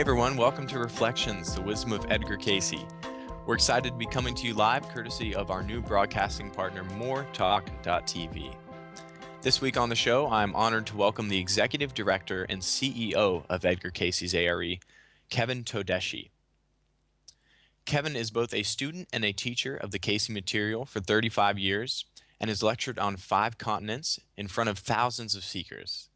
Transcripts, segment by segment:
everyone, welcome to Reflections, the wisdom of Edgar Cayce. We're excited to be coming to you live courtesy of our new broadcasting partner, moretalk.tv. This week on the show, I'm honored to welcome the Executive Director and CEO of Edgar Cayce's A.R.E., Kevin Todeschi. Kevin is both a student and a teacher of the Cayce material for 35 years and has lectured on 5 continents in front of thousands of seekers.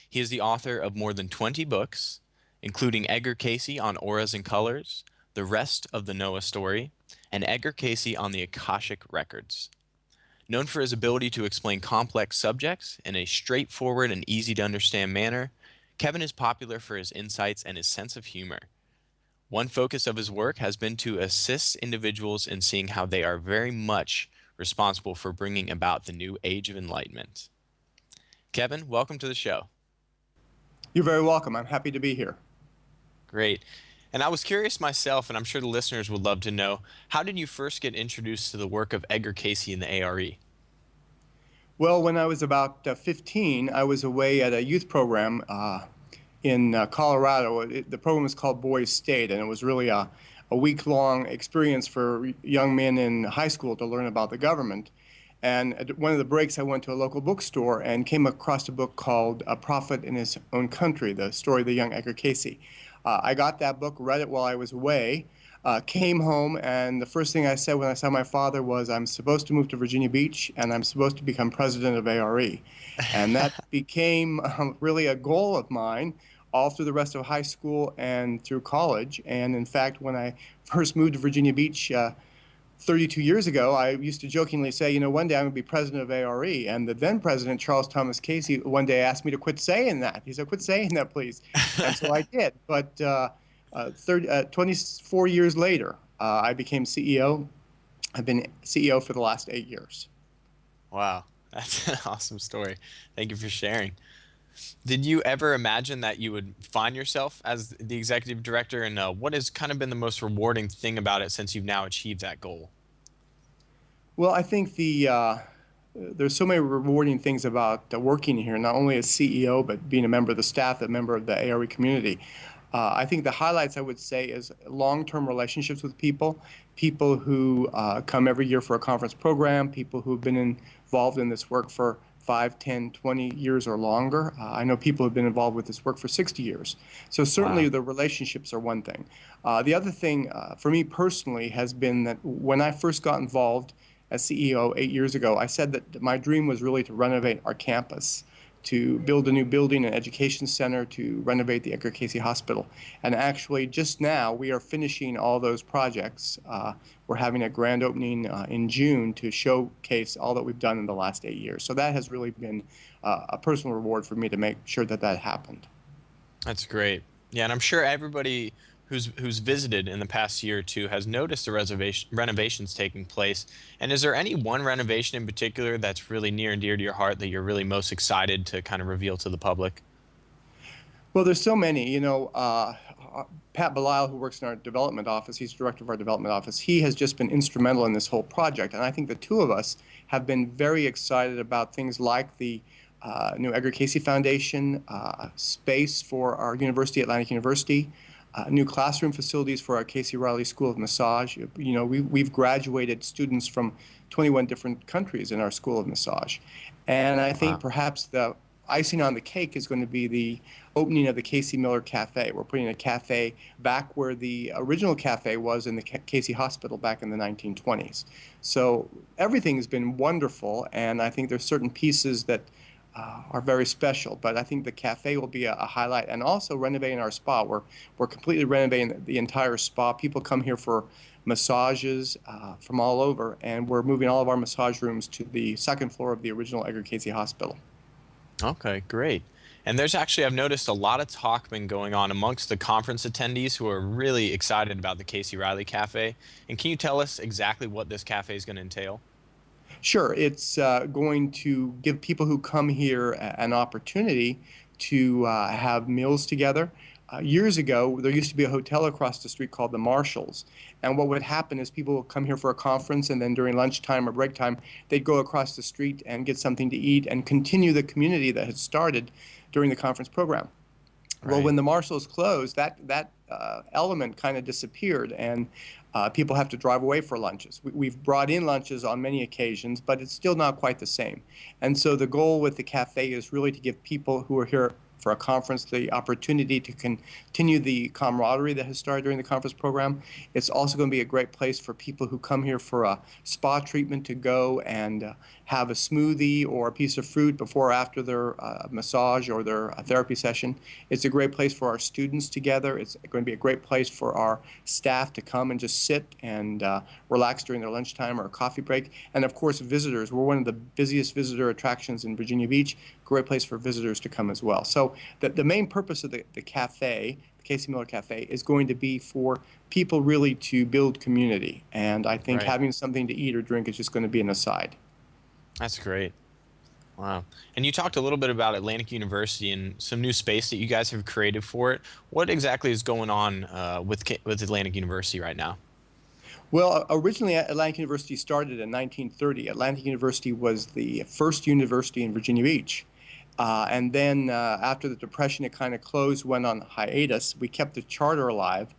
He is the author of more than 20 books, including Edgar Cayce on Auras and Colors, The Rest of the Noah Story, and Edgar Cayce on the Akashic Records. Known for his ability to explain complex subjects in a straightforward and easy-to-understand manner, Kevin is popular for his insights and his sense of humor. One focus of his work has been to assist individuals in seeing how they are very much responsible for bringing about the new age of enlightenment. Kevin, welcome to the show. You're very welcome. I'm happy to be here. Great. And I was curious myself, and I'm sure the listeners would love to know, how did you first get introduced to the work of Edgar Cayce and the A.R.E.? Well, when I was about 15, I was away at a youth program in Colorado. The program was called Boys State, and it was really a week-long experience for young men in high school to learn about the government. And at one of the breaks, I went to a local bookstore and came across a book called A Prophet in His Own Country, the story of the young Edgar Cayce. I got that book, read it while I was away, came home, and the first thing I said when I saw my father was, I'm supposed to move to Virginia Beach, and I'm supposed to become president of A.R.E. And that became really a goal of mine all through the rest of high school and through college. And in fact, when I first moved to Virginia Beach 32 years ago, I used to jokingly say, one day I'm going to be president of A.R.E. And the then president, Charles Thomas Cayce, one day asked me to quit saying that. He said, quit saying that, please. And so I did. But 24 years later, I became CEO. I've been CEO for the last 8 years. Wow, that's an awesome story. Thank you for sharing. Did you ever imagine that you would find yourself as the executive director, and what has kind of been the most rewarding thing about it since you've now achieved that goal? Well, I think there's so many rewarding things about working here, not only as CEO, but being a member of the staff, a member of the A.R.E. community. I think the highlights, I would say, is long-term relationships with people who come every year for a conference program, people who have been involved in this work for 5, 10, 20 years or longer. I know people have been involved with this work for 60 years. So certainly Wow. the relationships are one thing. The other thing for me personally has been that when I first got involved as CEO 8 years ago, I said that my dream was really to renovate our campus, to build a new building, an education center, to renovate the Edgar Cayce Hospital. And actually, just now, we are finishing all those projects. We're having a grand opening in June to showcase all that we've done in the last 8 years. So that has really been a personal reward for me to make sure that that happened. That's great. Yeah, and I'm sure everybody who's visited in the past year or two has noticed the renovations taking place. And is there any one renovation in particular that's really near and dear to your heart that you're really most excited to kind of reveal to the public? Well, there's so many. Pat Belisle, who works in our development office, he's director of our development office, he has just been instrumental in this whole project. And I think the two of us have been very excited about things like the new Edgar Cayce Foundation, space for our university, Atlantic University, new classroom facilities for our Cayce Riley School of Massage. We've graduated students from 21 different countries in our School of Massage. And I think perhaps the icing on the cake is going to be the opening of the Cayce Miller Cafe. We're putting a cafe back where the original cafe was in the Cayce Hospital back in the 1920s. So everything has been wonderful, and I think there's certain pieces that are very special, but I think the cafe will be a highlight, and also renovating our spa. We're completely renovating the entire spa. People come here for massages from all over, and we're moving all of our massage rooms to the second floor of the original Edgar Cayce Hospital. Okay, great. And there's actually, I've noticed a lot of talk been going on amongst the conference attendees who are really excited about the Cayce Riley Cafe. And can you tell us exactly what this cafe is going to entail? Sure, it's going to give people who come here an opportunity to have meals together. Years ago, there used to be a hotel across the street called the Marshalls. And what would happen is people would come here for a conference, and then during lunchtime or break time, they'd go across the street and get something to eat and continue the community that had started during the conference program. Well, Right. when the marshals closed, that element kind of disappeared, and people have to drive away for lunches. We've brought in lunches on many occasions, but it's still not quite the same. And so the goal with the cafe is really to give people who are here for a conference the opportunity to continue the camaraderie that has started during the conference program. It's also going to be a great place for people who come here for a spa treatment to go and have a smoothie or a piece of fruit before or after their massage or their therapy session. It's a great place for our students together. It's going to be a great place for our staff to come and just sit and relax during their lunchtime or a coffee break. And of course, visitors. We're one of the busiest visitor attractions in Virginia Beach. Great place for visitors to come as well. So the main purpose of the cafe, the Casey Miller Cafe, is going to be for people really to build community. And I think Right. having something to eat or drink is just going to be an aside. That's great. Wow. And you talked a little bit about Atlantic University and some new space that you guys have created for it. What exactly is going on with Atlantic University right now? Well, originally Atlantic University started in 1930. Atlantic University was the first university in Virginia Beach. And then after the Depression, it kind of closed, went on hiatus. We kept the charter alive.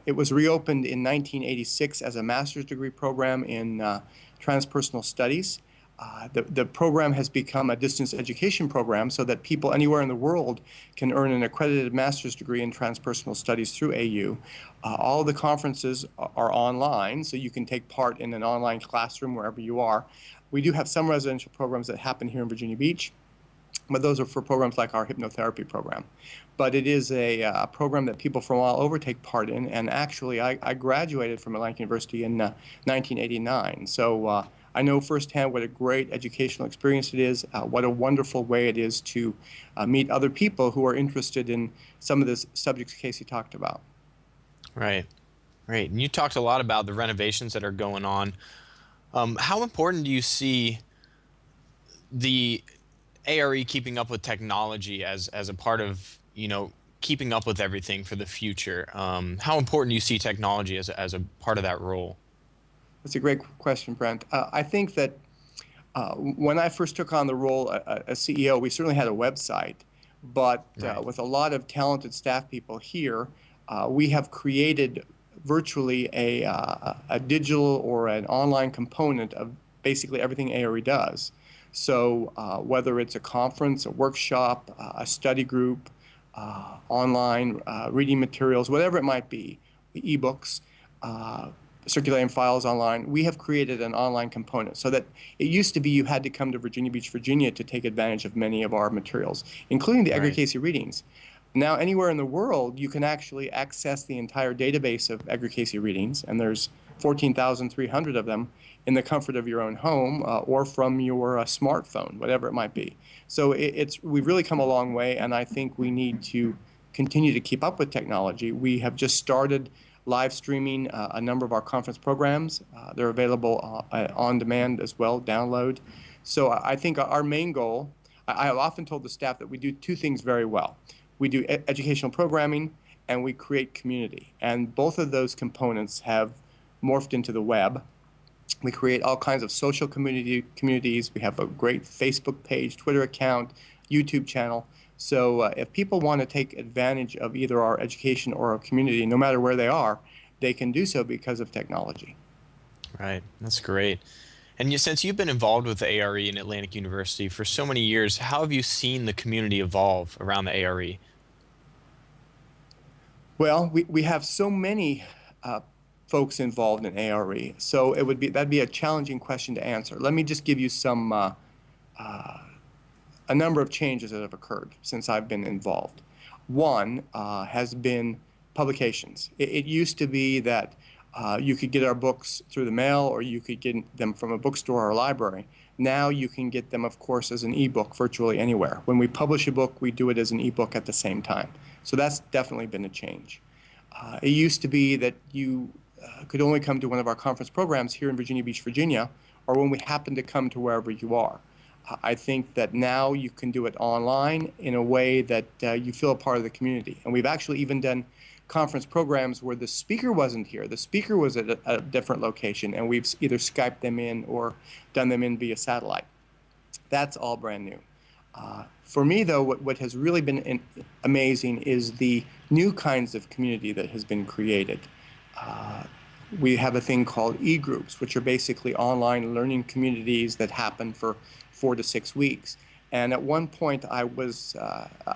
It was reopened in 1986 as a master's degree program in transpersonal studies. The program has become a distance education program so that people anywhere in the world can earn an accredited master's degree in transpersonal studies through AU. All of the conferences are online, so you can take part in an online classroom wherever you are. We do have some residential programs that happen here in Virginia Beach, but those are for programs like our hypnotherapy program. But it is a program that people from all over take part in, and actually I graduated from Atlantic University in 1989. So I know firsthand what a great educational experience it is, what a wonderful way it is to meet other people who are interested in some of the subjects Casey talked about. Right. Right. And you talked a lot about the renovations that are going on. How important do you see the A.R.E. keeping up with technology as a part of, keeping up with everything for the future? How important do you see technology as a part of that role? That's a great question, Brent. I think that when I first took on the role as CEO, we certainly had a website, but Right. with a lot of talented staff people here, we have created virtually a digital or an online component of basically everything A.R.E. does. So whether it's a conference, a workshop, a study group, online reading materials, whatever it might be, ebooks, uh, circulating files online, we have created an online component so that it used to be you had to come to Virginia Beach, Virginia to take advantage of many of our materials, including the Edgar Right. Cayce readings. Now, anywhere in the world, you can actually access the entire database of Edgar Cayce readings, and there's 14,300 of them in the comfort of your own home or from your smartphone, whatever it might be. So we've really come a long way, and I think we need to continue to keep up with technology. We have just started live streaming a number of our conference programs. They're available on demand as well, download. So I think our main goal, I have often told the staff that we do two things very well. We do educational programming and we create community. And both of those components have morphed into the web. We create all kinds of social communities. We have a great Facebook page, Twitter account, YouTube channel. So if people want to take advantage of either our education or our community, no matter where they are, they can do so because of technology. Right. That's great. And since you've been involved with the A.R.E. and Atlantic University for so many years, how have you seen the community evolve around the A.R.E.? Well, we have so many folks involved in A.R.E., so that'd be a challenging question to answer. Let me just give you a number of changes that have occurred since I've been involved. One has been publications. It used to be that you could get our books through the mail or you could get them from a bookstore or a library. Now you can get them, of course, as an ebook virtually anywhere. When we publish a book, we do it as an ebook at the same time. So that's definitely been a change. It used to be that you could only come to one of our conference programs here in Virginia Beach, Virginia, or when we happen to come to wherever you are. I think that now you can do it online in a way that you feel a part of the community. And we've actually even done conference programs where the speaker wasn't here. The speaker was at a different location, and we've either Skyped them in or done them in via satellite. That's all brand new. For me, though, what has really been amazing is the new kinds of community that has been created. Uh, we have a thing called e-groups, which are basically online learning communities that happen for 4 to 6 weeks. And at one point, I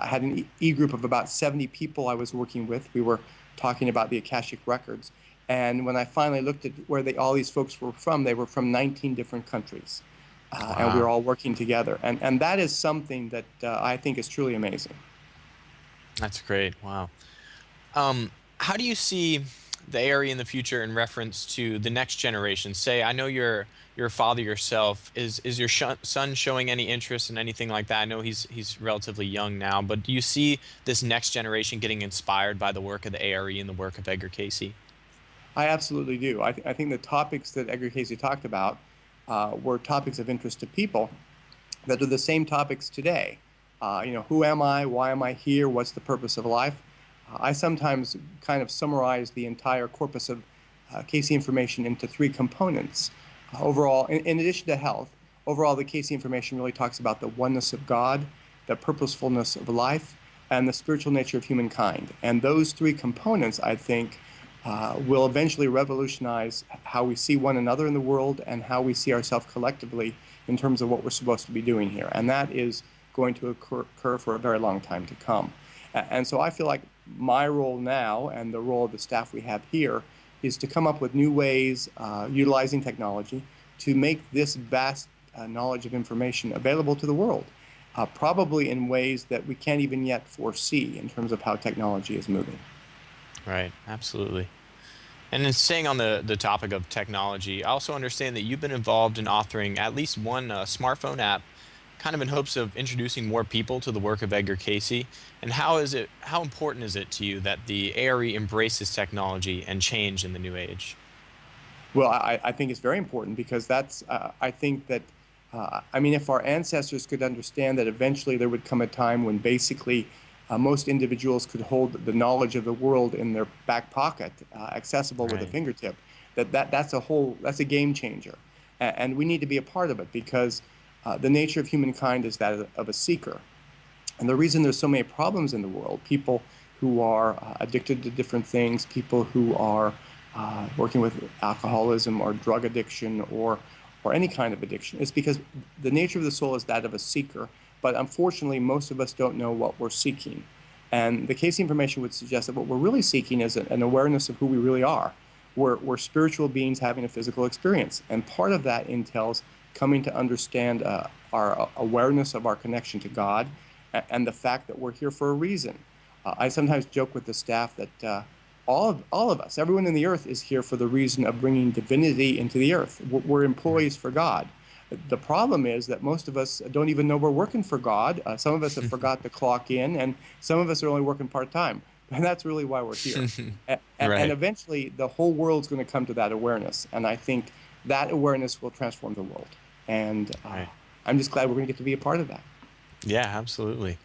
had an e-group of about 70 people I was working with. We were talking about the Akashic records. And when I finally looked at where all these folks were from, they were from 19 different countries. And we were Wow. all working together. And that is something that I think is truly amazing. That's great. Wow. Um, how do you see the area in the future in reference to the next generation? Say, I know you're a father yourself. Is your son showing any interest in anything like that? I know he's relatively young now, but do you see this next generation getting inspired by the work of the A.R.E. and the work of Edgar Cayce? I absolutely do. I think the topics that Edgar Cayce talked about were topics of interest to people that are the same topics today. Who am I? Why am I here? What's the purpose of life? I sometimes kind of summarize the entire corpus of Cayce information into three components. Overall, in addition to health, overall the Cayce information really talks about the oneness of God, the purposefulness of life, and the spiritual nature of humankind. And those three components, I think, will eventually revolutionize how we see one another in the world and how we see ourselves collectively in terms of what we're supposed to be doing here. And that is going to occur for a very long time to come. And so I feel like my role now and the role of the staff we have here is to come up with new ways, utilizing technology, to make this vast knowledge of information available to the world, probably in ways that we can't even yet foresee in terms of how technology is moving. Right. Absolutely. And then staying on the topic of technology, I also understand that you've been involved in authoring at least one smartphone app, kind of in hopes of introducing more people to the work of Edgar Cayce. And how important is it to you that the A.R.E. embraces technology and change in the new age? Well, I think it's very important because I think that, I mean, if our ancestors could understand that eventually there would come a time when basically most individuals could hold the knowledge of the world in their back pocket, accessible with a Right. fingertip, that's a game changer. And we need to be a part of it because the nature of humankind is that of a seeker. And the reason there's so many problems in the world, people who are addicted to different things, people who are working with alcoholism or drug addiction or any kind of addiction, is because the nature of the soul is that of a seeker. But unfortunately, most of us don't know what we're seeking. And the Cayce information would suggest that what we're really seeking is an awareness of who we really are. We're spiritual beings having a physical experience. And part of that entails coming to understand our awareness of our connection to God and the fact that we're here for a reason. I sometimes joke with the staff that all of us, everyone in the earth, is here for the reason of bringing divinity into the earth. We're employees for God. The problem is that most of us don't even know we're working for God. Some of us have forgot to clock in, and some of us are only working part-time. And that's really why we're here. And Right. eventually, the whole world's going to come to that awareness. And I think that awareness will transform the world. And Right. I'm just glad we're going to get to be a part of that. Yeah, absolutely.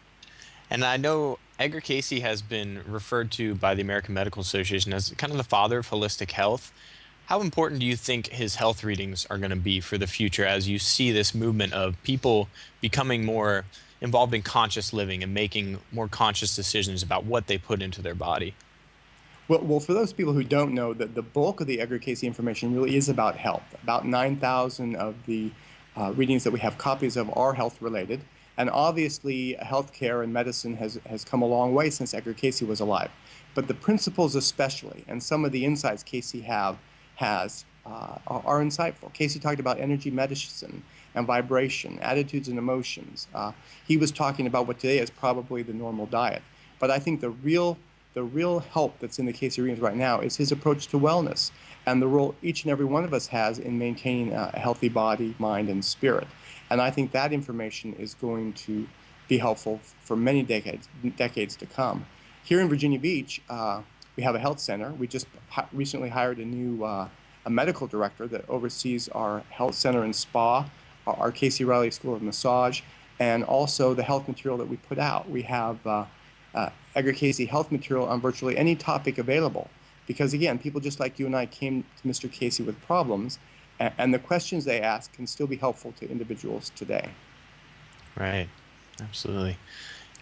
And I know Edgar Cayce has been referred to by the American Medical Association as kind of the father of holistic health. How important do you think his health readings are going to be for the future as you see this movement of people becoming more involved in conscious living and making more conscious decisions about what they put into their body? Well, for those people who don't know, the bulk of the Edgar Cayce information really is about health. About 9,000 of the readings that we have copies of are health related. And obviously, healthcare and medicine has come a long way since Edgar Cayce was alive. But the principles, especially, and some of the insights has are insightful. Cayce talked about energy medicine and vibration, attitudes and emotions. He was talking about what today is probably the normal diet. But I think the real help that's in the Cayce readings right now is his approach to wellness and the role each and every one of us has in maintaining a healthy body, mind, and spirit. And I think that information is going to be helpful for many decades to come. Here in Virginia Beach, we have a health center. We just recently hired a medical director that oversees our health center and spa, our Casey Riley School of Massage, and also the health material that we put out. We have Edgar Cayce health material on virtually any topic available. Because again, people just like you and I came to Mr. Cayce with problems, and the questions they ask can still be helpful to individuals today. Right. Absolutely.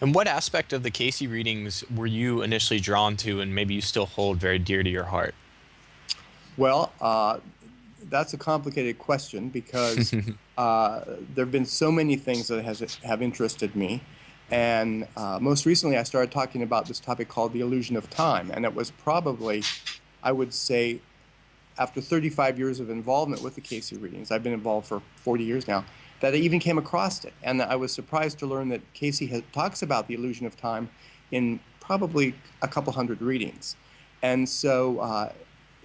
And what aspect of the Cayce readings were you initially drawn to and maybe you still hold very dear to your heart? Well, that's a complicated question because there have been so many things that have interested me. And most recently, I started talking about this topic called the illusion of time. And it was probably, I would say, after 35 years of involvement with the Cayce readings, I've been involved for 40 years now, that I even came across it. And I was surprised to learn that Cayce talks about the illusion of time in probably a couple hundred readings. And so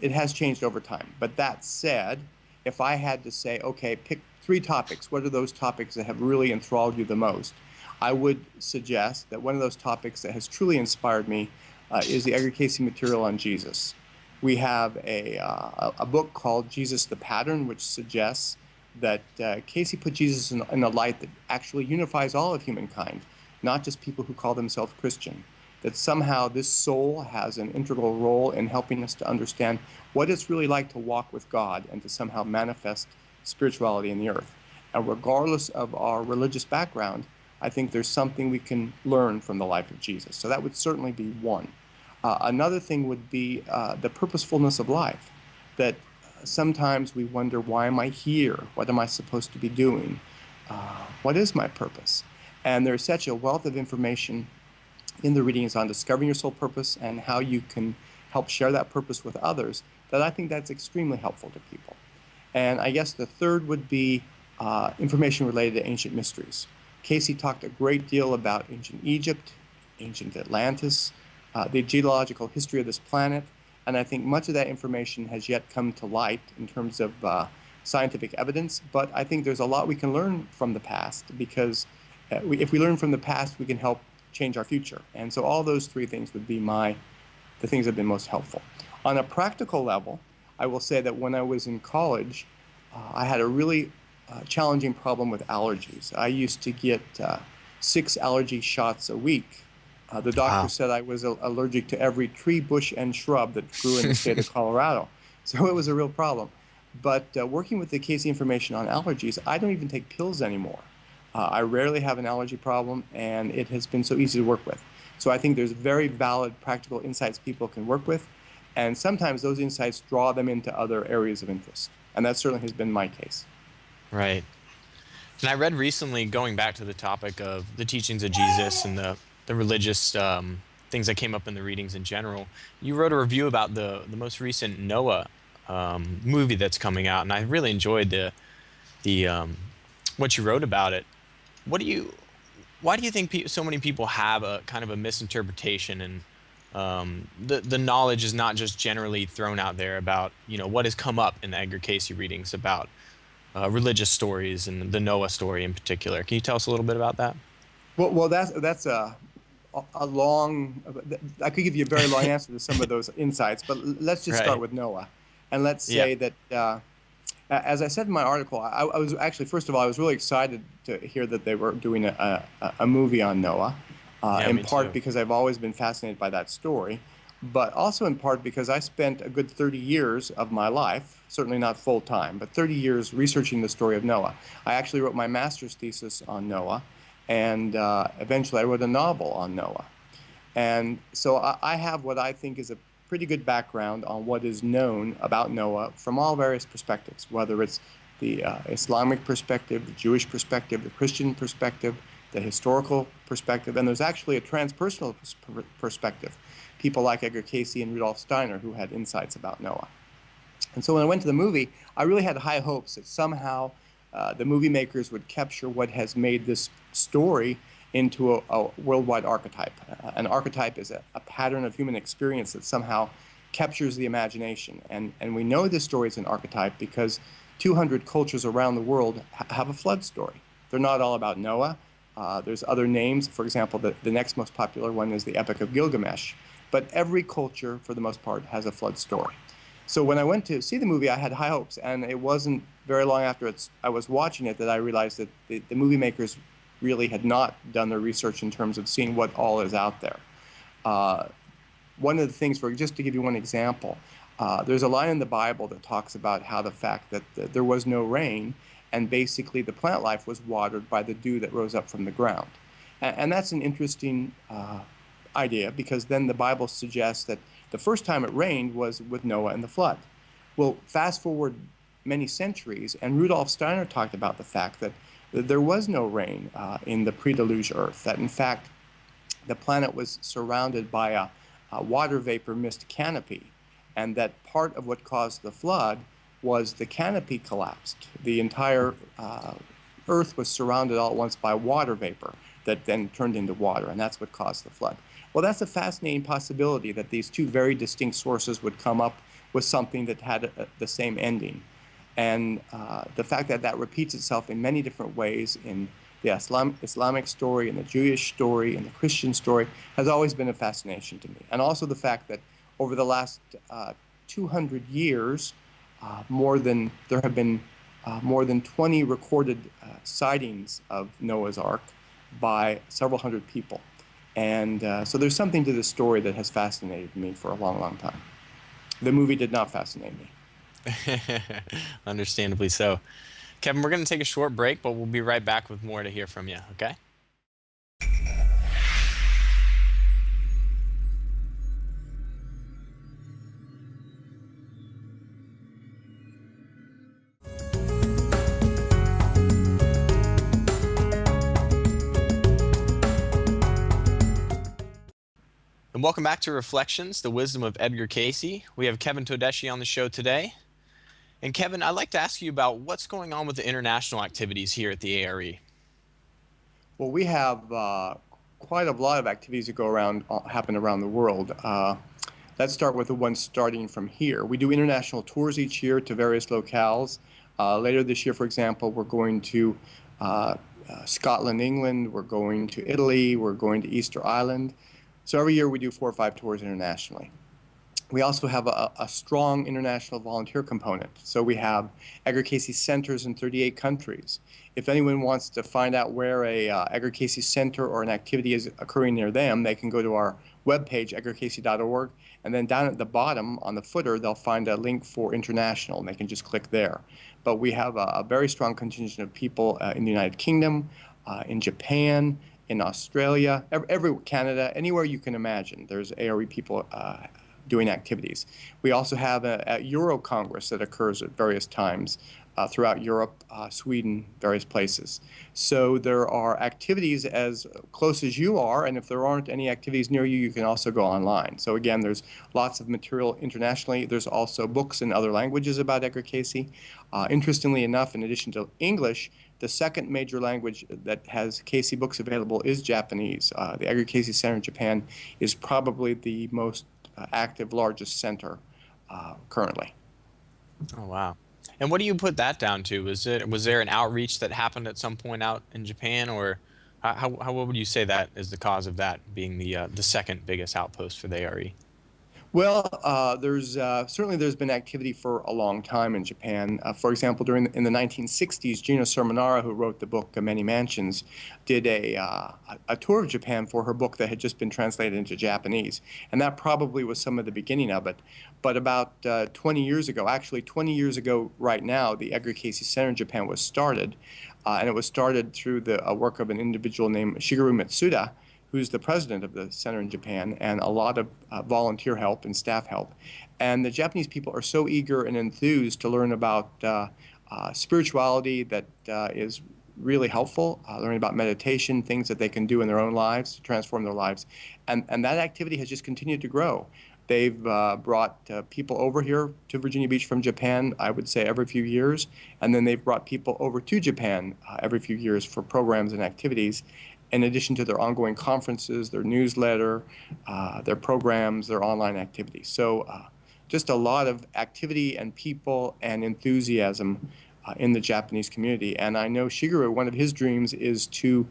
it has changed over time. But that said, if I had to say, okay, pick three topics, what are those topics that have really enthralled you the most? I would suggest that one of those topics that has truly inspired me is the Edgar Cayce material on Jesus. We have a book called Jesus the Pattern, which suggests that Cayce put Jesus in a light that actually unifies all of humankind, not just people who call themselves Christian. That somehow this soul has an integral role in helping us to understand what it's really like to walk with God and to somehow manifest spirituality in the earth. And regardless of our religious background, I think there's something we can learn from the life of Jesus. So that would certainly be one. Another thing would be the purposefulness of life, that sometimes we wonder, why am I here? What am I supposed to be doing? What is my purpose? And there's such a wealth of information in the readings on discovering your soul purpose and how you can help share that purpose with others, that I think that's extremely helpful to people. And I guess the third would be information related to ancient mysteries. Cayce talked a great deal about ancient Egypt, ancient Atlantis, the geological history of this planet, and I think much of that information has yet come to light in terms of scientific evidence, but I think there's a lot we can learn from the past because if we learn from the past, we can help change our future. And so all those three things would be the things that have been most helpful. On a practical level, I will say that when I was in college, I had a really challenging problem with allergies. I used to get 6 allergy shots a week. The doctor Wow. said I was allergic to every tree, bush, and shrub that grew in the state of Colorado. So it was a real problem. But working with the Cayce information on allergies, I don't even take pills anymore. I rarely have an allergy problem, and it has been so easy to work with. So I think there's very valid practical insights people can work with, and sometimes those insights draw them into other areas of interest. And that certainly has been my case. Right. And I read recently, going back to the topic of the teachings of Jesus and the religious things that came up in the readings in general, you wrote a review about the most recent Noah movie that's coming out, and I really enjoyed the what you wrote about it. What do you Why do you think so many people have a kind of a misinterpretation and the knowledge is not just generally thrown out there about what has come up in the Edgar Cayce readings about religious stories and the Noah story in particular? Can you tell us a little bit about that? Well, that's a long. I could give you a very long answer to some of those insights, but let's just start Right. with Noah, and let's Yeah. say that. As I said in my article, I was actually, first of all, I was really excited to hear that they were doing a movie on Noah, Yeah, in me part too. because I've always been fascinated by that story, but also in part because I spent a good 30 years of my life, certainly not full time, but 30 years researching the story of Noah. I actually wrote my master's thesis on Noah, and eventually I wrote a novel on Noah. And so I have what I think is a pretty good background on what is known about Noah from all various perspectives, whether it's the Islamic perspective, the Jewish perspective, the Christian perspective, the historical perspective, and there's actually a transpersonal perspective. People like Edgar Cayce and Rudolf Steiner who had insights about Noah. And so when I went to the movie, I really had high hopes that somehow the movie makers would capture what has made this story into a worldwide archetype. An archetype is a pattern of human experience that somehow captures the imagination. And we know this story is an archetype because 200 cultures around the world have a flood story. They're not all about Noah. There's other names. For example, the next most popular one is the Epic of Gilgamesh. But every culture, for the most part, has a flood story. So when I went to see the movie, I had high hopes, and it wasn't very long after I was watching it that I realized that the movie makers really had not done their research in terms of seeing what all is out there. Uh, One of the things, just to give you one example, there's a line in the Bible that talks about how the fact that there was no rain, and basically the plant life was watered by the dew that rose up from the ground. And that's an interesting idea, because then the Bible suggests that the first time it rained was with Noah and the flood. Well, fast forward many centuries, and Rudolf Steiner talked about the fact that there was no rain in the pre-deluge Earth, that in fact the planet was surrounded by a water vapor mist canopy, and that part of what caused the flood was the canopy collapsed. The entire Earth was surrounded all at once by water vapor that then turned into water, and that's what caused the flood. Well, that's a fascinating possibility, that these two very distinct sources would come up with something that had the same ending. And the fact that that repeats itself in many different ways in the Islamic story, and the Jewish story, and the Christian story has always been a fascination to me. And also the fact that over the last 200 years, there have been more than 20 recorded sightings of Noah's Ark by several hundred people. And so there's something to this story that has fascinated me for a long, long time. The movie did not fascinate me. Understandably so. Kevin, we're going to take a short break, but we'll be right back with more to hear from you, okay? And welcome back to Reflections, the Wisdom of Edgar Cayce. We have Kevin Todeschi on the show today. And Kevin, I'd like to ask you about what's going on with the international activities here at the A.R.E. Well, we have quite a lot of activities that happen around the world. Let's start with the one starting from here. We do international tours each year to various locales. Later this year, for example, we're going to Scotland, England. We're going to Italy. We're going to Easter Island. So every year we do 4 or 5 tours internationally. We also have a strong international volunteer component. So we have Edgar Cayce centers in 38 countries. If anyone wants to find out where a Edgar Cayce center or an activity is occurring near them, they can go to our webpage, edgarcayce.org, and then down at the bottom on the footer, they'll find a link for international, and they can just click there. But we have a very strong contingent of people in the United Kingdom, in Japan, in Australia, Canada, anywhere you can imagine. There's A.R.E. people doing activities. We also have a Euro Congress that occurs at various times throughout Europe, Sweden, various places. So there are activities as close as you are, and if there aren't any activities near you, you can also go online. So again, there's lots of material internationally. There's also books in other languages about Edgar Cayce. Interestingly enough, in addition to English, the second major language that has Cayce books available is Japanese. The Edgar Cayce Center in Japan is probably the most active, largest center currently. Oh, wow. And what do you put that down to? Was there an outreach that happened at some point out in Japan, or what would you say that is the cause of that being the second biggest outpost for the A.R.E.? Well, certainly there's been activity for a long time in Japan. For example, in the 1960s, Gina Sermonara, who wrote the book Many Mansions, did a tour of Japan for her book that had just been translated into Japanese, and that probably was some of the beginning of it. But about 20 years ago, actually 20 years ago right now, the Edgar Cayce Center in Japan was started, and it was started through the work of an individual named Shigeru Matsuda, who's the president of the center in Japan, and a lot of volunteer help and staff help. And the Japanese people are so eager and enthused to learn about spirituality that is really helpful, learning about meditation, things that they can do in their own lives to transform their lives. And that activity has just continued to grow. They've brought people over here to Virginia Beach from Japan, I would say every few years, and then they've brought people over to Japan every few years for programs and activities, in addition to their ongoing conferences, their newsletter, their programs, their online activities. So just a lot of activity and people and enthusiasm in the Japanese community. And I know Shigeru, one of his dreams is to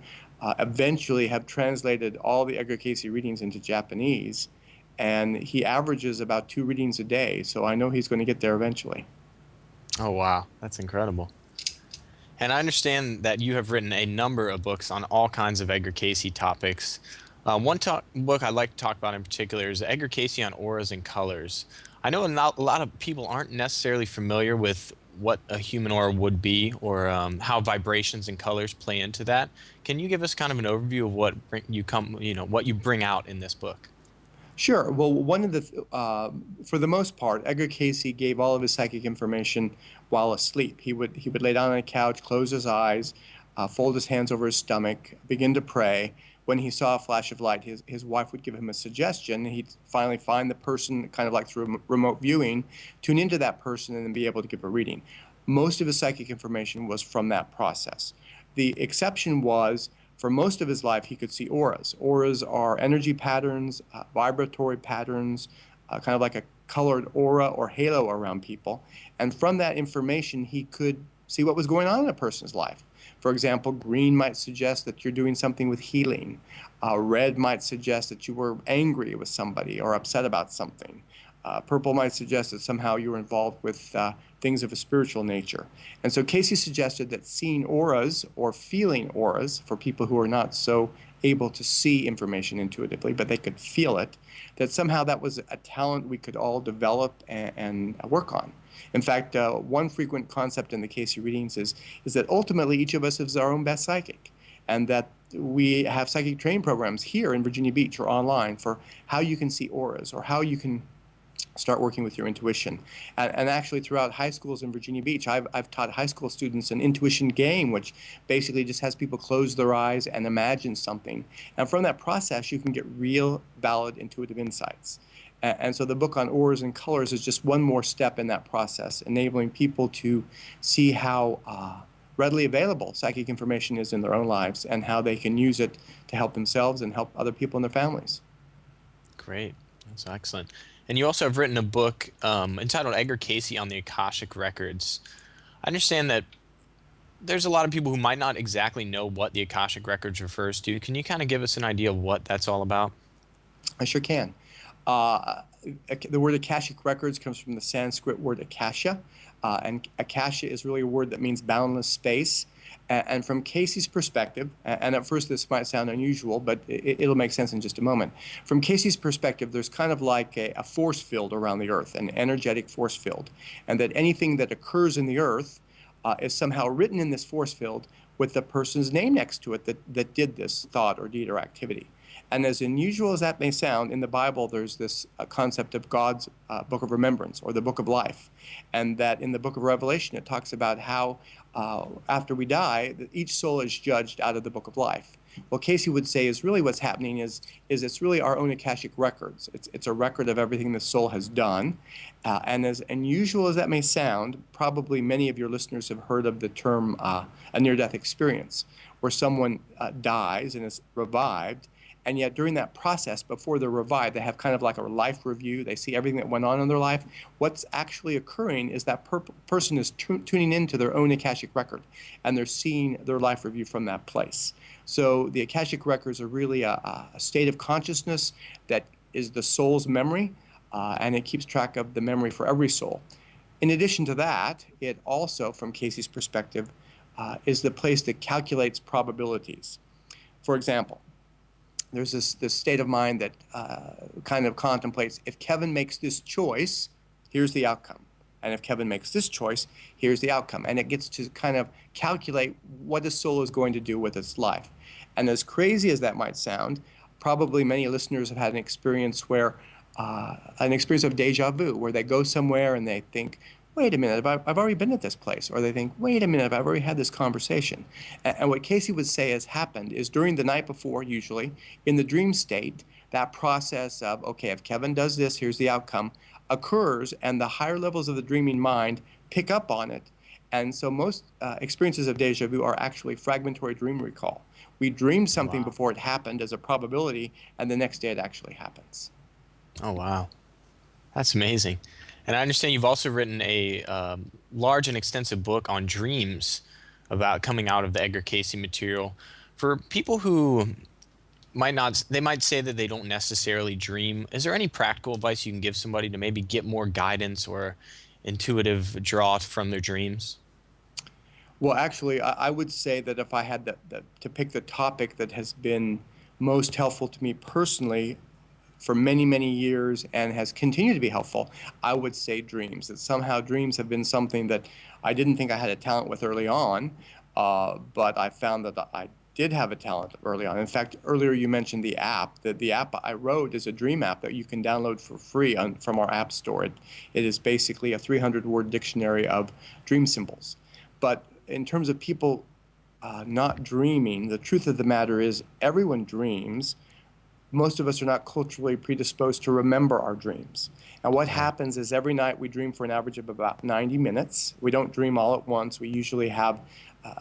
eventually have translated all the Edgar Cayce readings into Japanese. And he averages about 2 readings a day. So I know he's going to get there eventually. Oh, wow. That's incredible. And I understand that you have written a number of books on all kinds of Edgar Cayce topics. One book I'd like to talk about in particular is Edgar Cayce on Auras and Colors. I know a lot of people aren't necessarily familiar with what a human aura would be, or how vibrations and colors play into that. Can you give us kind of an overview of what you bring out in this book? Sure. Well, for the most part, Edgar Cayce gave all of his psychic information while asleep. He would lay down on a couch, close his eyes, fold his hands over his stomach, begin to pray. When he saw a flash of light, his wife would give him a suggestion. He'd finally find the person, kind of like through remote viewing, tune into that person, and then be able to give a reading. Most of his psychic information was from that process. The exception was, for most of his life, he could see auras. Auras are energy patterns, vibratory patterns, kind of like a colored aura or halo around people. And from that information, he could see what was going on in a person's life. For example, green might suggest that you're doing something with healing. Red might suggest that you were angry with somebody or upset about something. Purple might suggest that somehow you were involved with things of a spiritual nature. And so Cayce suggested that seeing auras or feeling auras for people who are not so able to see information intuitively, but they could feel it, that somehow that was a talent we could all develop and work on. In fact, one frequent concept in the Cayce readings is that ultimately each of us is our own best psychic, and that we have psychic training programs here in Virginia Beach or online for how you can see auras or how you can start working with your intuition. And actually throughout high schools in Virginia Beach, I've taught high school students an intuition game, which basically just has people close their eyes and imagine something. And from that process, you can get real, valid, intuitive insights. And so the book on auras and colors is just one more step in that process, enabling people to see how readily available psychic information is in their own lives and how they can use it to help themselves and help other people in their families. Great. That's excellent. And you also have written a book entitled Edgar Cayce on the Akashic Records. I understand that there's a lot of people who might not exactly know what the Akashic Records refers to. Can you kind of give us an idea of what that's all about? I sure can. Uh, the word Akashic Records comes from the Sanskrit word Akasha, and Akasha is really a word that means boundless space. And from Cayce's perspective, and at first this might sound unusual, but it'll make sense in just a moment. From Cayce's perspective, there's kind of like a force field around the Earth, an energetic force field, and that anything that occurs in the Earth is somehow written in this force field with the person's name next to it that did this thought or deed or activity. And as unusual as that may sound, in the Bible there's this concept of God's book of remembrance, or the book of life. And that in the book of Revelation it talks about how after we die, each soul is judged out of the book of life. What Cayce would say is really what's happening is it's really our own Akashic records. It's a record of everything the soul has done. And as unusual as that may sound, probably many of your listeners have heard of the term a near-death experience, where someone dies and is revived. And yet during that process, before they're revived, they have kind of like a life review. They see everything that went on in their life. What's actually occurring is that person is tuning into their own Akashic record, and they're seeing their life review from that place. So the Akashic records are really a state of consciousness that is the soul's memory, and it keeps track of the memory for every soul. In addition to that, it also, from Cayce's perspective, is the place that calculates probabilities. For example, there's this state of mind that kind of contemplates, if Kevin makes this choice, here's the outcome. And if Kevin makes this choice, here's the outcome. And it gets to kind of calculate what the soul is going to do with its life. And as crazy as that might sound, probably many listeners have had an experience of deja vu, where they go somewhere and they think, wait a minute, I've already been at this place. Or they think, wait a minute, I've already had this conversation. And what Cayce would say has happened is during the night before, usually, in the dream state, that process of, okay, if Kevin does this, here's the outcome, occurs, and the higher levels of the dreaming mind pick up on it. And so most experiences of deja vu are actually fragmentary dream recall. We dreamed something Wow. before it happened as a probability, and the next day it actually happens. Oh, wow. That's amazing. And I understand you've also written a large and extensive book on dreams about coming out of the Edgar Cayce material. For people who might not, they might say that they don't necessarily dream. Is there any practical advice you can give somebody to maybe get more guidance or intuitive draw from their dreams? Well, actually, I would say that if I had to pick the topic that has been most helpful to me personally for many, many years and has continued to be helpful, I would say dreams. That somehow dreams have been something that I didn't think I had a talent with early on, but I found that I did have a talent early on. In fact, earlier you mentioned the app. The app I wrote is a dream app that you can download for free from our app store. It is basically a 300-word dictionary of dream symbols. But in terms of people not dreaming, the truth of the matter is everyone dreams. Most of us are not culturally predisposed to remember our dreams. And what happens is every night we dream for an average of about 90 minutes. We don't dream all at once. We usually have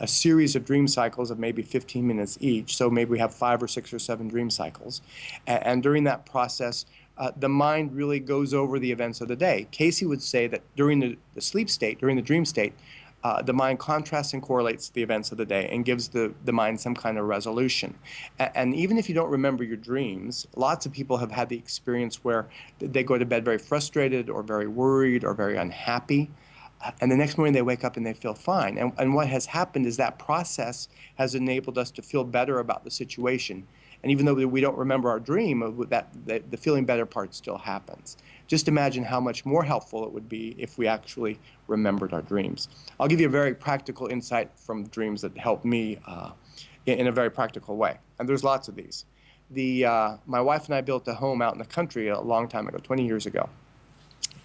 a series of dream cycles of maybe 15 minutes each. So maybe we have 5 or 6 or 7 dream cycles. And during that process, the mind really goes over the events of the day. Cayce would say that during the sleep state, during the dream state, the mind contrasts and correlates the events of the day and gives the mind some kind of resolution. And even if you don't remember your dreams, lots of people have had the experience where they go to bed very frustrated or very worried or very unhappy. And the next morning they wake up and they feel fine. And what has happened is that process has enabled us to feel better about the situation. And even though we don't remember our dream, the feeling better part still happens. Just imagine how much more helpful it would be if we actually remembered our dreams. I'll give you a very practical insight from dreams that helped me in a very practical way. And there's lots of these. My wife and I built a home out in the country a long time ago, 20 years ago.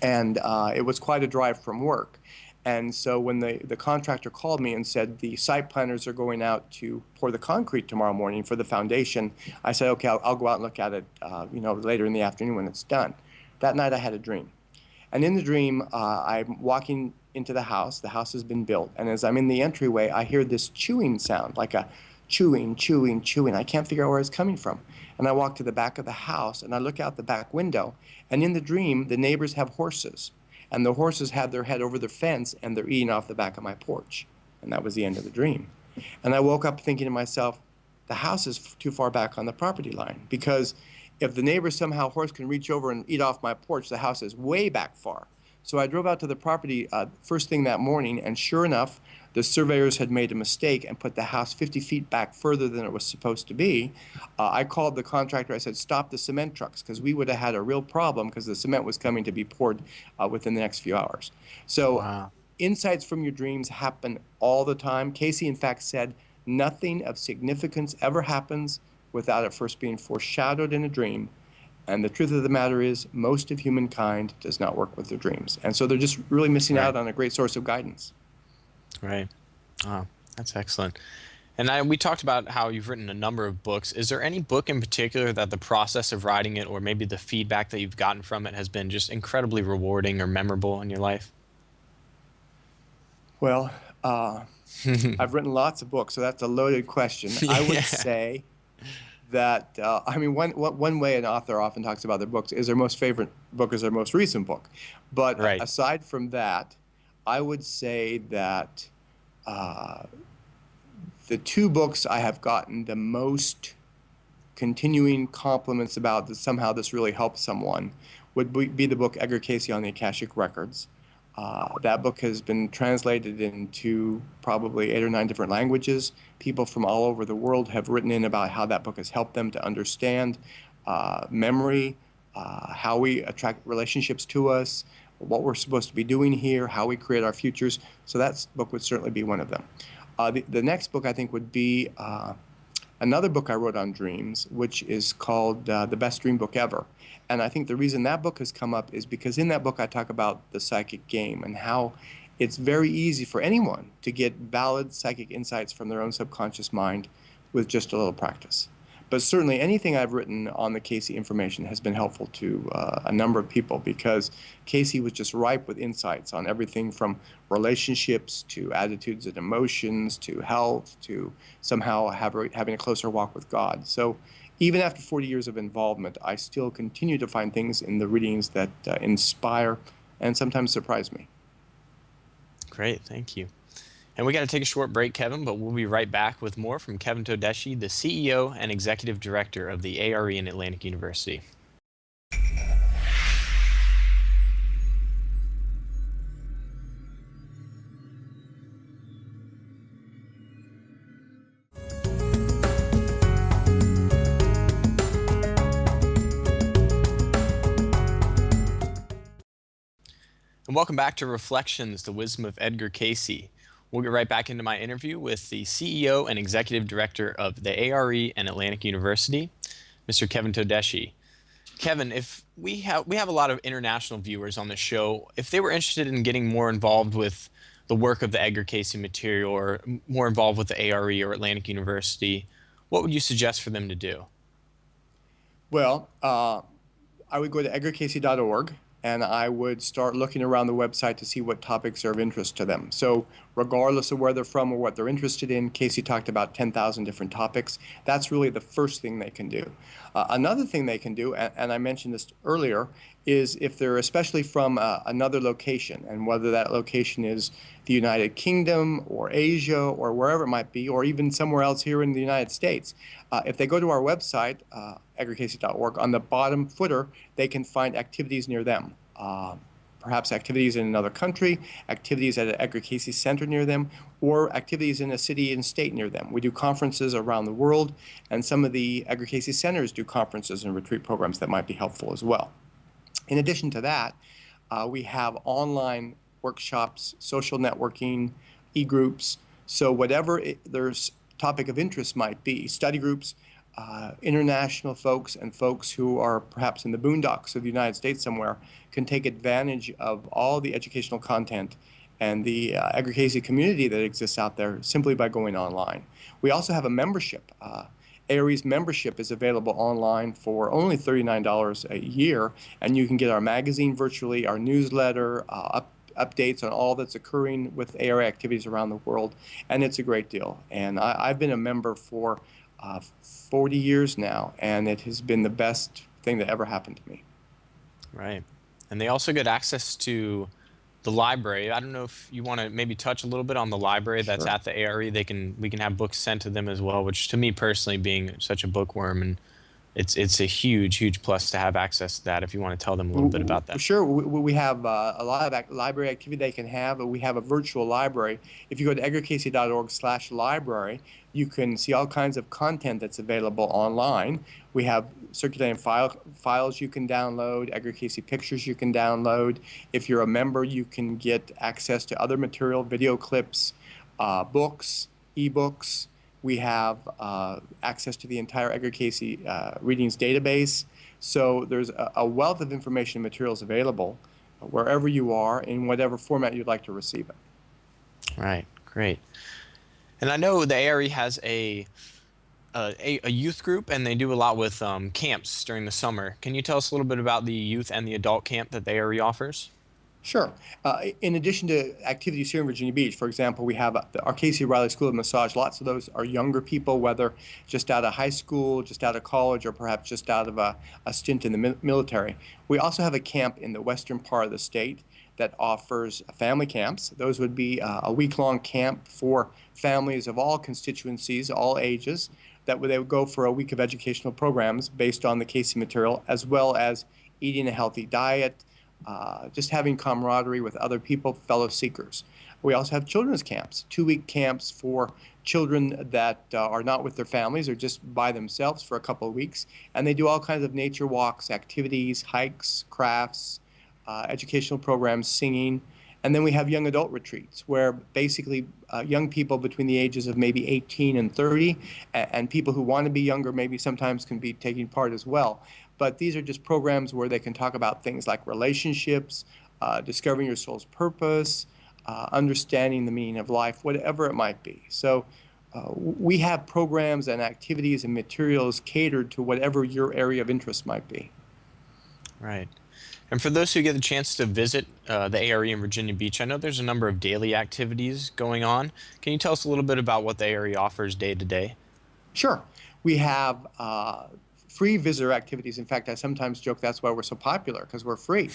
And it was quite a drive from work. And so when the contractor called me and said the site planners are going out to pour the concrete tomorrow morning for the foundation, I said, okay, I'll go out and look at it later in the afternoon when it's done. That night I had a dream. And in the dream, I'm walking into the house. The house has been built. And as I'm in the entryway, I hear this chewing sound, like a chewing, chewing, chewing. I can't figure out where it's coming from. And I walk to the back of the house, and I look out the back window. And in the dream, the neighbors have horses. And the horses have their head over the fence, and they're eating off the back of my porch. And that was the end of the dream. And I woke up thinking to myself, the house is too far back on the property line, because if the neighbor somehow horse can reach over and eat off my porch, the house is way back far. So I drove out to the property first thing that morning, and sure enough, the surveyors had made a mistake and put the house 50 feet back further than it was supposed to be. I called the contractor. I said, stop the cement trucks, because we would have had a real problem because the cement was coming to be poured within the next few hours. So wow. Insights from your dreams happen all the time. Cayce, in fact, said nothing of significance ever happens without it first being foreshadowed in a dream. And the truth of the matter is, most of humankind does not work with their dreams. And so they're just really missing out on a great source of guidance. Right. Oh, that's excellent. And we talked about how you've written a number of books. Is there any book in particular that the process of writing it, or maybe the feedback that you've gotten from it, has been just incredibly rewarding or memorable in your life? Well, I've written lots of books, so that's a loaded question. I would say that, one way an author often talks about their books is their most favorite book is their most recent book. But aside from that, I would say that the 2 books I have gotten the most continuing compliments about that somehow this really helped someone would be the book Edgar Cayce on the Akashic Records. That book has been translated into probably 8 or 9 different languages. People from all over the world have written in about how that book has helped them to understand memory, how we attract relationships to us, what we're supposed to be doing here, how we create our futures. So that book would certainly be one of them. The next book I think would be another book I wrote on dreams, which is called The Best Dream Book Ever. And I think the reason that book has come up is because in that book I talk about the psychic game and how it's very easy for anyone to get valid psychic insights from their own subconscious mind with just a little practice. But certainly anything I've written on the Cayce information has been helpful to a number of people, because Cayce was just ripe with insights on everything from relationships to attitudes and emotions to health to somehow having a closer walk with God. So even after 40 years of involvement, I still continue to find things in the readings that inspire and sometimes surprise me. Great, thank you. And we got to take a short break, Kevin, but we'll be right back with more from Kevin Todeschi, the CEO and Executive Director of the A.R.E. in Atlantic University. and welcome back to Reflections, the Wisdom of Edgar Cayce. We'll get right back into my interview with the CEO and Executive Director of the A.R.E. and Atlantic University, Mr. Kevin Todeschi. Kevin, if we have a lot of international viewers on the show, if they were interested in getting more involved with the work of the Edgar Cayce material or more involved with the A.R.E. or Atlantic University, what would you suggest for them to do? Well, I would go to edgarcayce.org and I would start looking around the website to see what topics are of interest to them. So regardless of where they're from or what they're interested in, Cayce talked about 10,000 different topics. That's really the first thing they can do. Another thing they can do, and I mentioned this earlier, is if they're especially from another location, and whether that location is the United Kingdom or Asia or wherever it might be, or even somewhere else here in the United States, if they go to our website, edgarcayce.org, on the bottom footer, they can find activities near them. Perhaps activities in another country, activities at an Edgar Cayce center near them, or activities in a city and state near them. We do conferences around the world, and some of the Edgar Cayce centers do conferences and retreat programs that might be helpful as well. In addition to that, we have online workshops, social networking, e-groups. So whatever their topic of interest might be, study groups, international folks and folks who are perhaps in the boondocks of the United States somewhere can take advantage of all the educational content and the Edgar Cayce community that exists out there simply by going online. We also have a membership. A.R.E.'s membership is available online for only $39 a year, and you can get our magazine virtually, our newsletter, updates on all that's occurring with A.R.E. activities around the world, and it's a great deal. And I've been a member for 40 years now, and it has been the best thing that ever happened to me. Right. And they also get access to the library. I don't know if you want to maybe touch a little bit on the library that's Sure. at the A.R.E. We can have books sent to them as well, which to me personally, being such a bookworm, and it's a huge plus to have access to that. If you want to tell them a little bit about that. Sure, we have a lot of library activity they can have. We have a virtual library. If you go to edgarcayce.org/library, you can see all kinds of content that's available online. We have circulating files you can download, Edgar Cayce pictures you can download. If you're a member, you can get access to other material, video clips, books, ebooks. We have access to the entire Edgar Cayce readings database. So there's a wealth of information and materials available wherever you are in whatever format you'd like to receive it. Right, great. And I know the A.R.E. has a youth group, and they do a lot with camps during the summer. Can you tell us a little bit about the youth and the adult camp that the A.R.E. offers? Sure. In addition to activities here in Virginia Beach, for example, we have our Casey Riley School of Massage. Lots of those are younger people, whether just out of high school, just out of college, or perhaps just out of a stint in the military. We also have a camp in the western part of the state that offers family camps. Those would be a week-long camp for families of all constituencies, all ages, that they would go for a week of educational programs based on the Cayce material, as well as eating a healthy diet, just having camaraderie with other people, fellow seekers. We also have children's camps, 2-week camps for children that are not with their families or just by themselves for a couple of weeks. And they do all kinds of nature walks, activities, hikes, crafts, educational programs, singing. And then we have young adult retreats where basically young people between the ages of maybe 18 and 30 and people who want to be younger maybe sometimes can be taking part as well. But these are just programs where they can talk about things like relationships, discovering your soul's purpose, understanding the meaning of life, whatever it might be. So we have programs and activities and materials catered to whatever your area of interest might be. Right. And for those who get the chance to visit the A.R.E. in Virginia Beach, I know there's a number of daily activities going on. Can you tell us a little bit about what the A.R.E. offers day to day? Sure. We have free visitor activities. In fact, I sometimes joke that's why we're so popular, because we're free.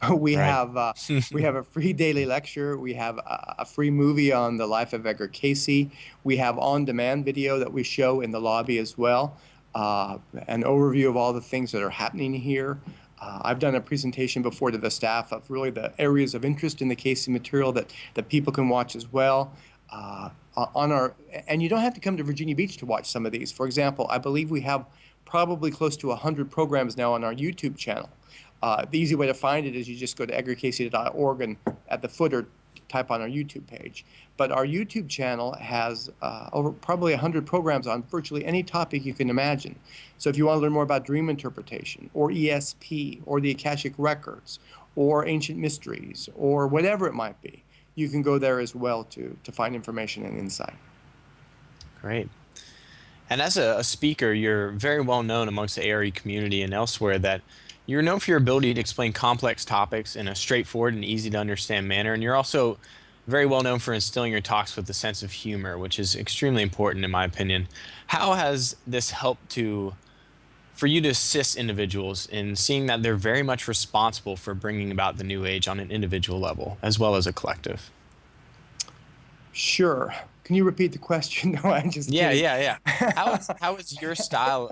We Right. have a free daily lecture. We have a free movie on the life of Edgar Cayce. We have on-demand video that we show in the lobby as well. An overview of all the things that are happening here. I've done a presentation before to the staff of really the areas of interest in the Cayce material that people can watch as well. And you don't have to come to Virginia Beach to watch some of these. For example, I believe we have probably close to 100 programs now on our YouTube channel. The easy way to find it is you just go to edgarcayce.org and at the footer type on our YouTube page. But our YouTube channel has over probably 100 programs on virtually any topic you can imagine. So if you want to learn more about dream interpretation or ESP or the Akashic records or ancient mysteries or whatever it might be, you can go there as well to find information and insight. Great. And as a speaker, you're very well known amongst the A.R.E community and elsewhere that you're known for your ability to explain complex topics in a straightforward and easy to understand manner. And you're also very well known for instilling your talks with a sense of humor, which is extremely important in my opinion. How has this helped for you to assist individuals in seeing that they're very much responsible for bringing about the new age on an individual level as well as a collective? Sure. Can you repeat the question? No, I'm just Yeah, kidding. yeah, yeah. How has your style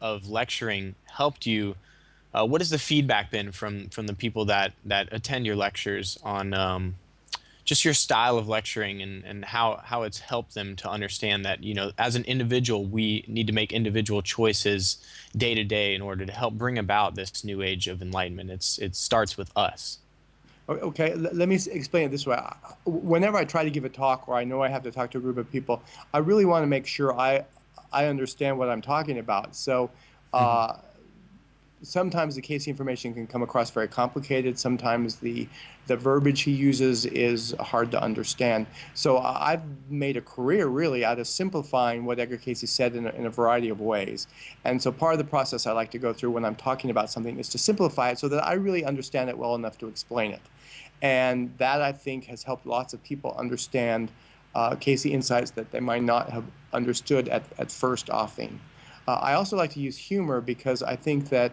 of lecturing helped you? What has the feedback been from the people that attend your lectures on just your style of lecturing and how it's helped them to understand that, as an individual, we need to make individual choices day to day in order to help bring about this new age of enlightenment. It starts with us. Okay, let me explain it this way. Whenever I try to give a talk or I know I have to talk to a group of people, I really want to make sure I understand what I'm talking about. So Mhm. sometimes the Cayce information can come across very complicated. Sometimes the verbiage he uses is hard to understand. So I've made a career really out of simplifying what Edgar Cayce said in a variety of ways. And so part of the process I like to go through when I'm talking about something is to simplify it so that I really understand it well enough to explain it. And that, I think, has helped lots of people understand Cayce insights that they might not have understood at first offing. I also like to use humor because I think that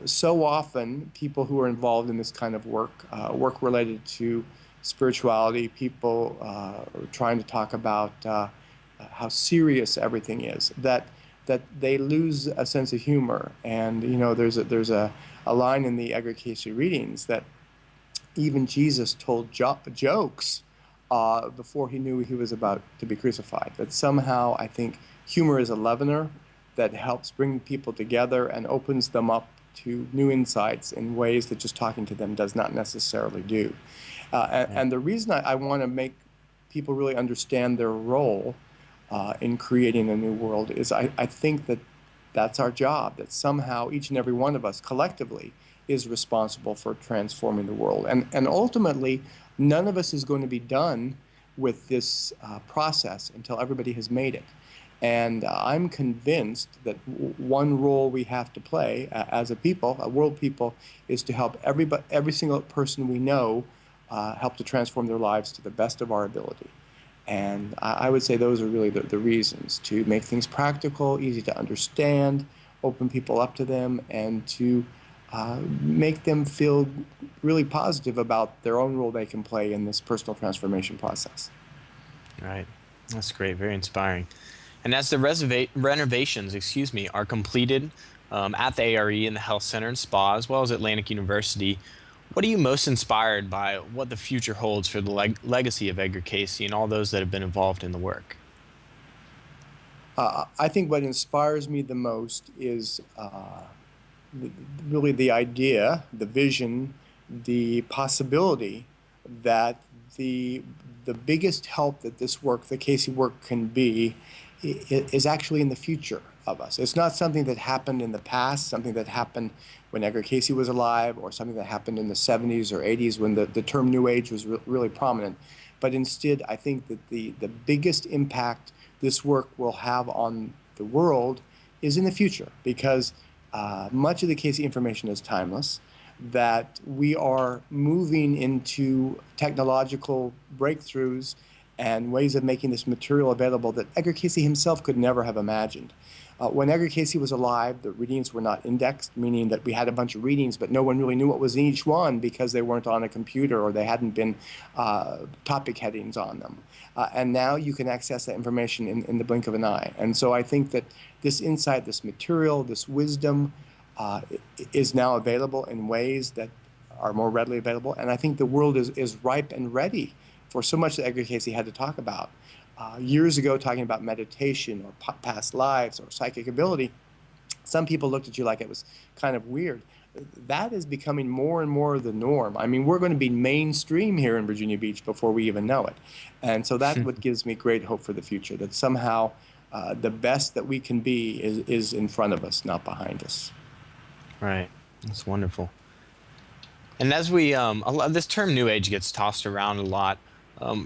so often people who are involved in this kind of work related to spirituality, people are trying to talk about how serious everything is, that they lose a sense of humor. And there's a line in the Edgar Cayce readings that even Jesus told jokes before he knew he was about to be crucified. That somehow I think humor is a leavener that helps bring people together and opens them up to new insights in ways that just talking to them does not necessarily do. And the reason I want to make people really understand their role in creating a new world is I think that that's our job, that somehow each and every one of us collectively is responsible for transforming the world. And ultimately, none of us is going to be done with this process until everybody has made it. And I'm convinced that one role we have to play as a people, a world people, is to help every single person we know help to transform their lives to the best of our ability. And I would say those are really the reasons, to make things practical, easy to understand, open people up to them, and to make them feel really positive about their own role they can play in this personal transformation process. Right. That's great. Very inspiring. And as the renovations, are completed at the A.R.E. and the Health Center and Spa, as well as Atlantic University, what are you most inspired by what the future holds for the legacy of Edgar Cayce and all those that have been involved in the work? I think what inspires me the most is really the idea, the vision, the possibility that the biggest help that this work, the Cayce work, can be is actually in the future of us. It's not something that happened in the past, something that happened when Edgar Cayce was alive, or something that happened in the 70s or 80s when the term New Age was really prominent. But instead, I think that the biggest impact this work will have on the world is in the future, because much of the Cayce information is timeless, that we are moving into technological breakthroughs and ways of making this material available that Edgar Cayce himself could never have imagined. When Edgar Cayce was alive, the readings were not indexed, meaning that we had a bunch of readings, but no one really knew what was in each one because they weren't on a computer or they hadn't been topic headings on them. And now you can access that information in the blink of an eye. And so I think that this insight, this material, this wisdom is now available in ways that are more readily available. And I think the world is ripe and ready for so much that Edgar Cayce had to talk about. Years ago, talking about meditation or past lives or psychic ability, some people looked at you like it was kind of weird. that is becoming more and more the norm. I mean, we're going to be mainstream here in Virginia Beach before we even know it. And so that's what gives me great hope for the future, that somehow the best that we can be is in front of us, not behind us. Right. That's wonderful. And as we, this term New Age gets tossed around a lot.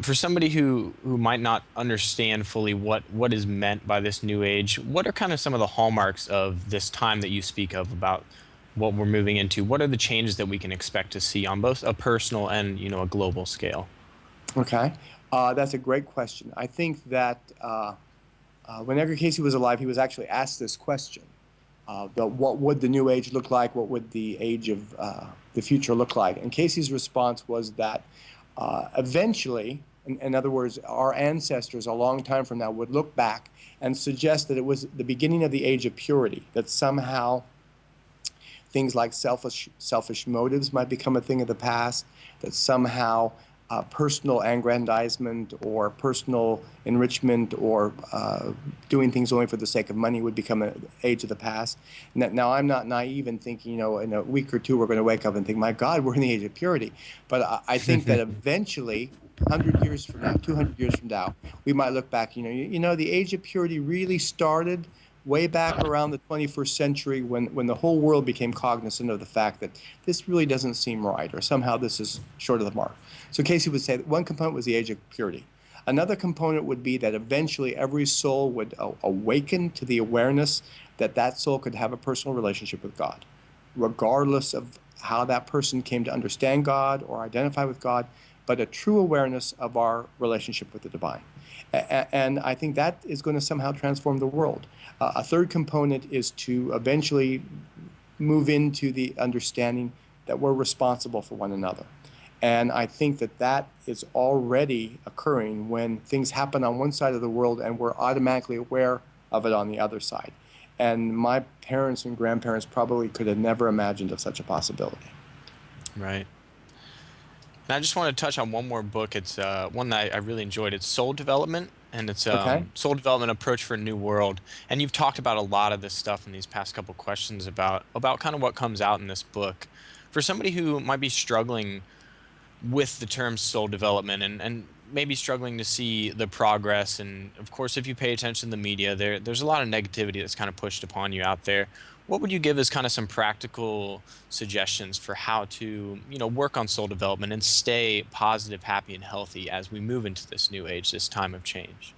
For somebody who might not understand fully what is meant by this New Age, what are kind of some of the hallmarks of this time that you speak of about what we're moving into? What are the changes that we can expect to see on both a personal and, a global scale? Okay, that's a great question. I think that when Edgar Cayce was alive, he was actually asked this question. What would the New Age look like? What would the age of the future look like? And Cayce's response was that eventually, in other words, our ancestors a long time from now would look back and suggest that it was the beginning of the age of purity, that somehow things like selfish motives might become a thing of the past, that somehow personal aggrandizement or personal enrichment or doing things only for the sake of money would become an age of the past. Now, I'm not naive in thinking, in a week or two we're going to wake up and think, my God, we're in the age of purity. But I think that eventually, 100 years from now, 200 years from now, we might look back, the age of purity really started way back around the 21st century when the whole world became cognizant of the fact that this really doesn't seem right, or somehow this is short of the mark. So Cayce would say that one component was the age of purity. Another component would be that eventually every soul would awaken to the awareness that that soul could have a personal relationship with God, regardless of how that person came to understand God or identify with God, but a true awareness of our relationship with the divine. And I think that is going to somehow transform the world. A third component is to eventually move into the understanding that we're responsible for one another. And I think that that is already occurring when things happen on one side of the world and we're automatically aware of it on the other side. And my parents and grandparents probably could have never imagined of such a possibility. Right. And I just want to touch on one more book. It's one that I really enjoyed. It's Soul Development, and it's Okay. Soul Development Approach for a New World. And you've talked about a lot of this stuff in these past couple questions about kind of what comes out in this book. For somebody who might be struggling with the term soul development and maybe struggling to see the progress, and of course, if you pay attention to the media, there's a lot of negativity that's kind of pushed upon you out there. What would you give as kind of some practical suggestions for how to, work on soul development and stay positive, happy, and healthy as we move into this new age, this time of change?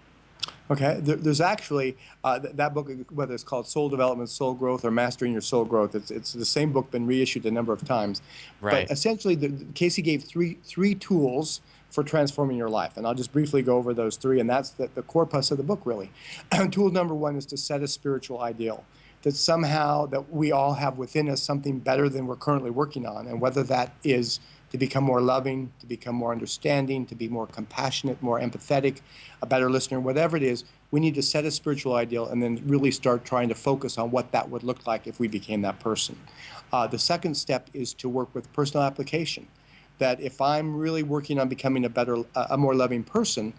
Okay, there's actually that book, whether it's called Soul Development, Soul Growth, or Mastering Your Soul Growth. It's the same book, been reissued a number of times. But Right. essentially, Cayce gave three tools for transforming your life, and I'll just briefly go over those three, and that's the corpus of the book, really. Tool number one is to set a spiritual ideal, that somehow that we all have within us something better than we're currently working on, and whether that is to become more loving, to become more understanding, to be more compassionate, more empathetic, a better listener, whatever it is, we need to set a spiritual ideal and then really start trying to focus on what that would look like if we became that person. The second step is to work with personal application. That if I'm really working on becoming a more loving person,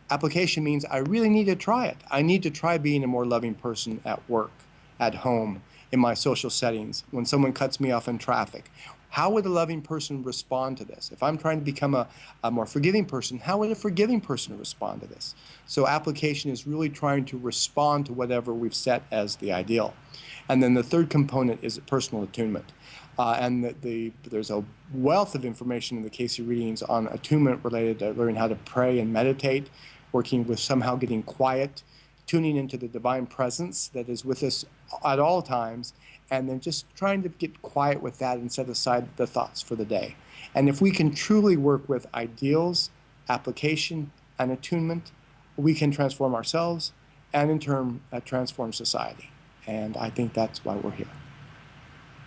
application means I really need to try it. I need to try being a more loving person at work, at home, in my social settings, when someone cuts me off in traffic. How would a loving person respond to this? If I'm trying to become a more forgiving person, how would a forgiving person respond to this? So application is really trying to respond to whatever we've set as the ideal. And then the third component is personal attunement. There's a wealth of information in the Cayce readings on attunement related to learning how to pray and meditate, working with somehow getting quiet, tuning into the divine presence that is with us at all times, and then just trying to get quiet with that and set aside the thoughts for the day. And if we can truly work with ideals, application, and attunement, we can transform ourselves and in turn transform society. And I think that's why we're here.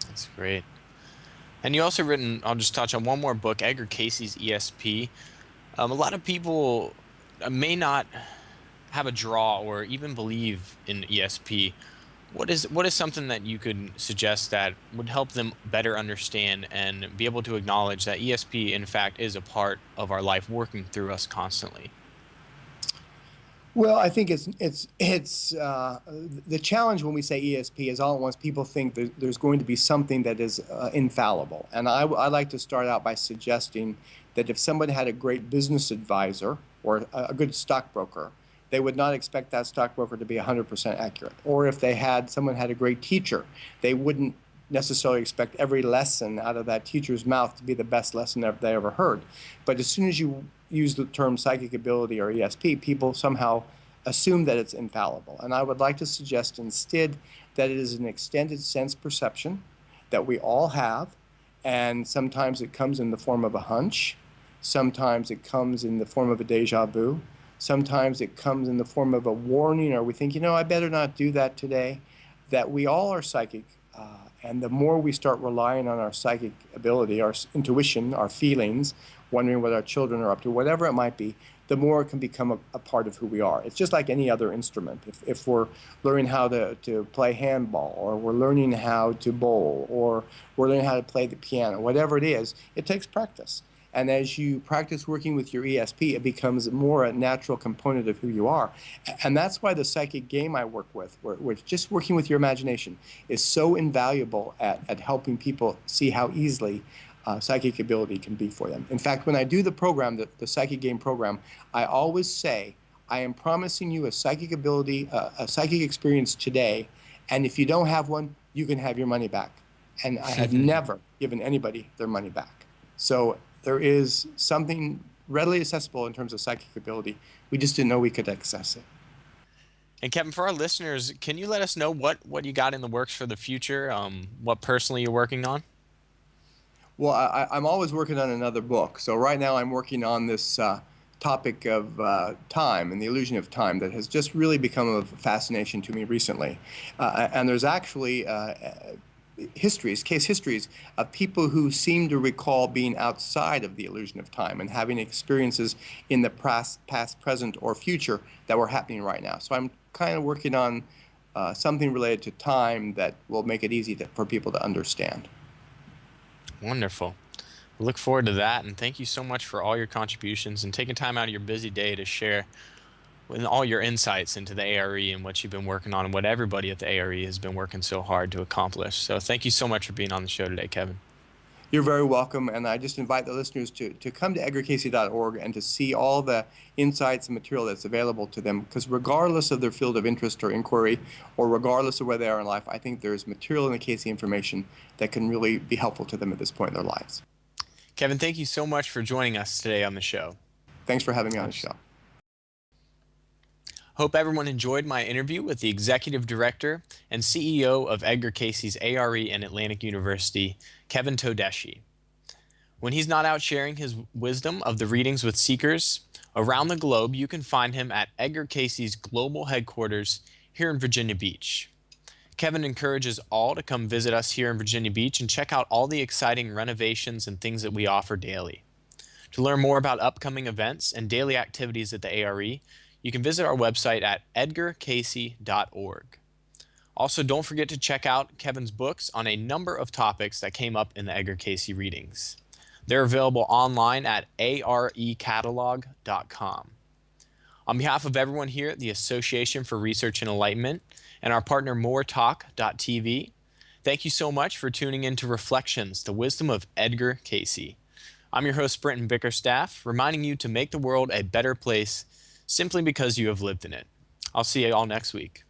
That's great. And you also written, I'll just touch on one more book, Edgar Cayce's ESP. A lot of people may not have a draw or even believe in ESP. What is something that you could suggest that would help them better understand and be able to acknowledge that ESP, in fact, is a part of our life working through us constantly? Well, I think it's the challenge when we say ESP is all at once people think there's going to be something that is infallible, and I like to start out by suggesting that if someone had a great business advisor or a good stockbroker, they would not expect that stockbroker to be 100% accurate. Or if someone had a great teacher, they wouldn't necessarily expect every lesson out of that teacher's mouth to be the best lesson that they ever heard. But as soon as you use the term psychic ability or ESP, people somehow assume that it's infallible. And I would like to suggest instead that it is an extended sense perception that we all have, and sometimes it comes in the form of a hunch, sometimes it comes in the form of a deja vu, sometimes it comes in the form of a warning, or we think, I better not do that today, that we all are psychic. And the more we start relying on our psychic ability, our intuition, our feelings, wondering what our children are up to, whatever it might be, the more it can become a part of who we are. It's just like any other instrument. If we're learning how to play handball, or we're learning how to bowl, or we're learning how to play the piano, whatever it is, it takes practice. And as you practice working with your ESP, it becomes more a natural component of who you are. And that's why the psychic game I work with, where just working with your imagination, is so invaluable at helping people see how easily psychic ability can be for them. In fact, when I do the program, the psychic game program, I always say, I am promising you a psychic ability, a psychic experience today, and if you don't have one, you can have your money back. And I have never given anybody their money back. So there is something readily accessible in terms of psychic ability. We just didn't know we could access it. And Kevin, for our listeners, can you let us know what you got in the works for the future? What personally you're working on? Well, I'm always working on another book. So right now I'm working on this topic of time and the illusion of time that has just really become of fascination to me recently. And there's actually case histories of people who seem to recall being outside of the illusion of time and having experiences in the past, present, or future that were happening right now. So I'm kind of working on something related to time that will make it easy for people to understand. Wonderful. We look forward to that, and thank you so much for all your contributions and taking time out of your busy day to share with all your insights into the A.R.E. and what you've been working on and what everybody at the A.R.E. has been working so hard to accomplish. So thank you so much for being on the show today, Kevin. You're very welcome, and I just invite the listeners to come to edgarcayce.org and to see all the insights and material that's available to them, because regardless of their field of interest or inquiry, or regardless of where they are in life, I think there's material in the Cayce information that can really be helpful to them at this point in their lives. Kevin, thank you so much for joining us today on the show. Thanks for having me on the show. Hope everyone enjoyed my interview with the Executive Director and CEO of Edgar Cayce's A.R.E. and Atlantic University, Kevin Todeschi. When he's not out sharing his wisdom of the readings with seekers around the globe, you can find him at Edgar Cayce's global headquarters here in Virginia Beach. Kevin encourages all to come visit us here in Virginia Beach and check out all the exciting renovations and things that we offer daily. To learn more about upcoming events and daily activities at the A.R.E., you can visit our website at edgarcayce.org. Also, don't forget to check out Kevin's books on a number of topics that came up in the Edgar Cayce readings. They're available online at arecatalog.com. On behalf of everyone here at the Association for Research and Enlightenment and our partner moretalk.tv, thank you so much for tuning in to Reflections, the Wisdom of Edgar Cayce. I'm your host, Brenton Bickerstaff, reminding you to make the world a better place simply because you have lived in it. I'll see you all next week.